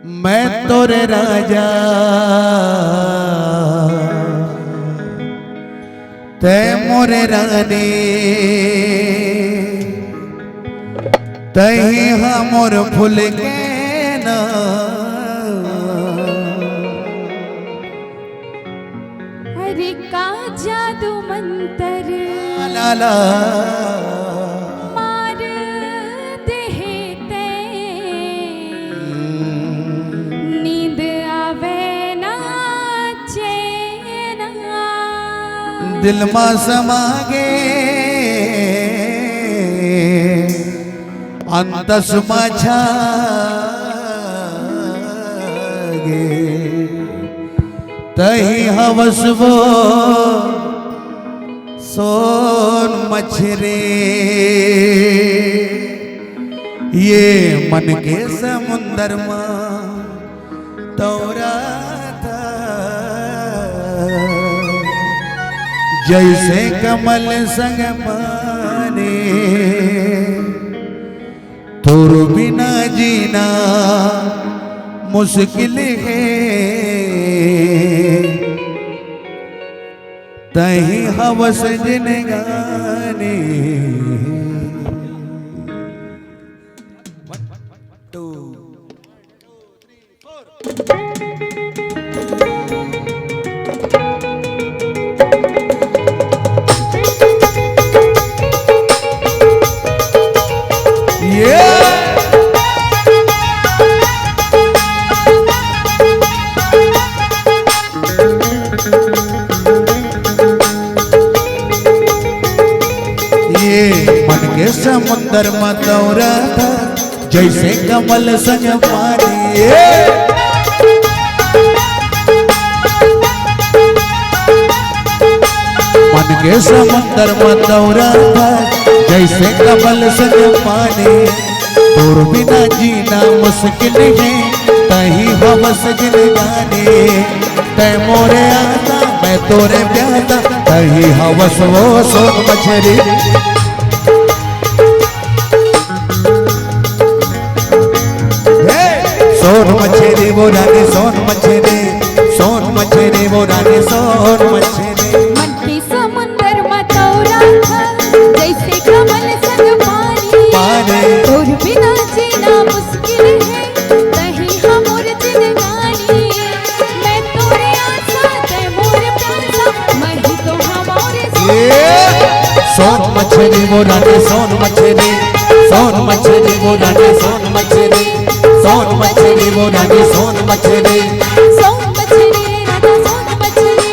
मैं तोरे राजा ते मोरे रानी तही हमोर फूल के ना हरे का जादू मंतर लाला मार देते नींद आवे ना चैन दिल में समागे अंतस माछागे तही हवसवो सोन मछरे ये मन के समुंदर में तोरा था जैसे कमल संग पाने तोर बिना जीना मुश्किल है तही हवस जिन गाने समुंदर में तोरा था जैसे कमल संग पानी मन के समुंदर में तोरा था जैसे कमल संग पानी तोर बिना जीना मुश्किल है तही हवस जिन गाने तै मोरे आता मैं तोरे प्यादा तही हवस वो सोन मछरी सोन मछली वो रानी सोन मछली वो रानी सोन मछली मन के समुंदर में तोरा था जैसे कमल संग पानी तोर बिना जीना मुश्किल है तही हमोर जिंदगानी मैं तोरे आशा ते मोर प्यासा मैं ही तो हमारे सोन मछली वो रानी सोन मछली वो रानी सोन मछली वो रानी सोन मछली राधा सोन मछली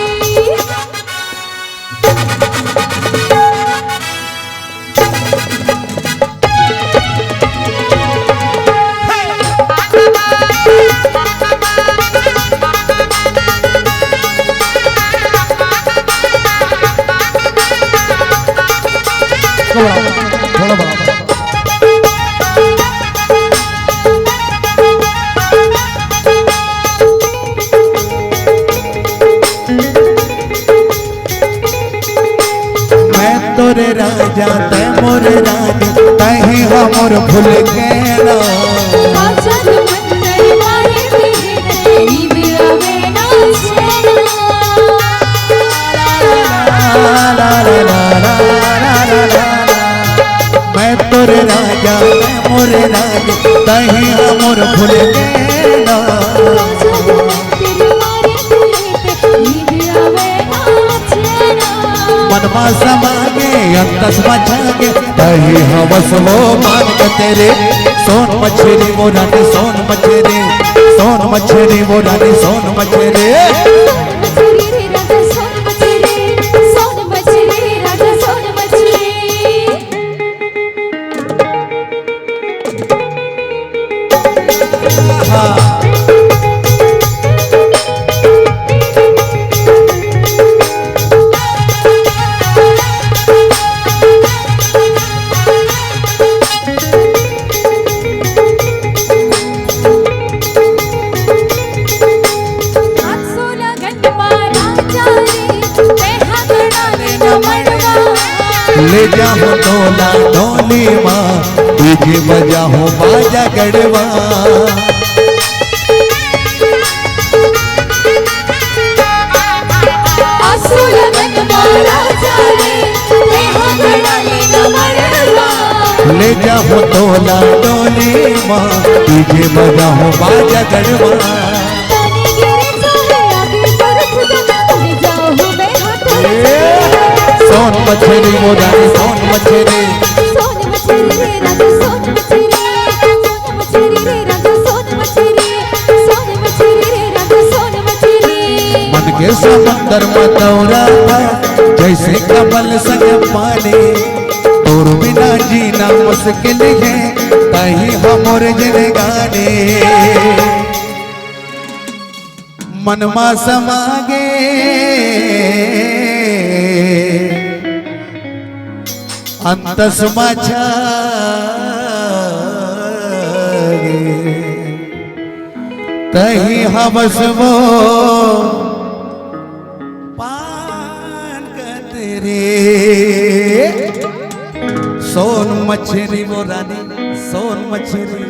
तोरे राजा ते मोरे रानी तही हमोर भूल के ना मैं तोरे राजा ते मोरे रानी तही हमोर भूल के ना मनमा समागे अंतस मचागे तही हवस वो मान के तेरे सोन मछली वो रानी सोन मछली वो रानी सोन मछली ले जाओ डोला डोली माँ तुझे बजाओ बाजा गड़वा ले जाओ तोला डोली माँ डीजे बजाओ बाजा गढ़वा पानी गिरे चाहे आगे बरस जाओ ले जाओ मैं हाथ सोन मछली वो रानी सोन मछली सोन मछली रे राजा सोन मछली सोन मछली रे राजा सोन मछली सोन मछली रे राजा सोन मछली मन के समंदर में दौरा था जैसे कमल संग पानी तोर बिना जीना मुश्किल है कहीं हमर जिंदगानी मनमा समागे अंतस माछागे कहीं हवस वो पान कतरे सोन मछली वो रानी सोन मछली